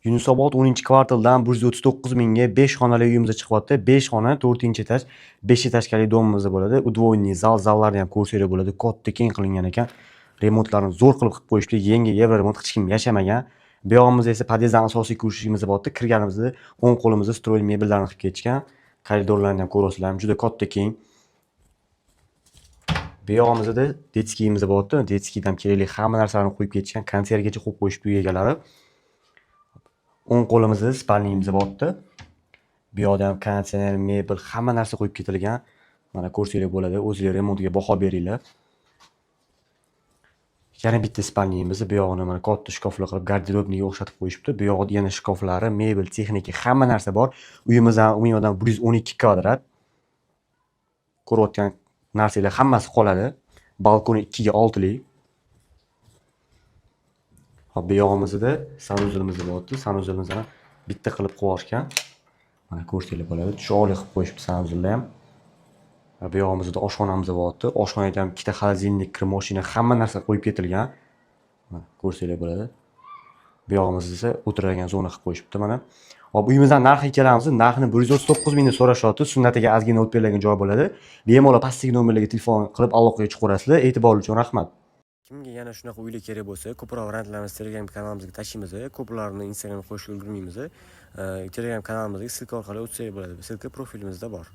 Yunusobod 10-kvartaldan 139 mingga 5 xonali uyimizga chiqyapti. 5 xona, 4-etaj, 5 etajkali domimiz bo'ladi. Udvoyniy zallarni ham ko'rsanglar bo'ladi. Katta keng qilingan ekan. Remontlarni zo'r qilib qo'yishdi. Yangi Euro remont hech kim yashamagan. Bu yog'imizda esa podyezddan asosiy ko'rishimiz bo'ldi. Kirganimizda o'ng qo'limizda stroy mebellarni qilib ketishgan. Koridorlarni ham ko'rasizlar, juda katta keng. Bu yog'imizda detskiyimiz bo'ldi. Detskiydan kerakli hamma narsalarni qo'yib ketishgan. Konsertgacha qo'yib qo'yishdi uy egalari. O'ng qo'limizda spalniyimiz bo'ldi. Bu yoqda ham konditsioner, mebel, hamma narsa qo'yib ketilgan. Mana ko'rsanglar bo'ladi. O'zingizlar remontiga baho beringlar. Yana bitta spalniyimiz, bu yog'ini mana katta shkaflar qilib garderobniga o'xshatib qo'yishibdi. Bu yoqda yana shkaflari, mebel, texnika, hamma narsa bor. Uyimizdan umuman 112 kvadrat. Ko'rayotgan narsalar hammasi qoladi. Balkoni 2 ga 6 lik. Hop, bu yog'imizda sanuzilimiz bo'ldi. Sanuzilimizni bitta qilib qo'yishgan. Mana ko'rsanglar bo'ladi. Chiroyli qilib qo'yishibdi sanuzilda ham. Bu yog'imizda oshxonamiz bo'ldi. Oshxonaga ham ikkita xolodilnik, kir mashina, hamma narsa qo'yib ketilgan. Mana ko'rsanglar bo'ladi. Bu yog'imizda esa o'tiradigan zona qilib qo'yishibdi mana. Hop, uyimizdan narxi kelamiz. Narxini 139 mingdan so'rashyapti. Sunnatiga ozgina o'tib berilgan joy bo'ladi. Bemalol pastdagi nomerlarga telefon qilib aloqaga chiqaverasizlar. E'tibor uchun rahmat. Kimga yana shunaqa uylar kerak bo'lsa, ko'proq variantlarni Telegram kanalimizga tashlaymiz. Ko'plarni Instagramga qo'shib ulgurmaymiz. Telegram kanalimizga silka orqali o'tsangiz bo'ladi. Silka profilimizda bor.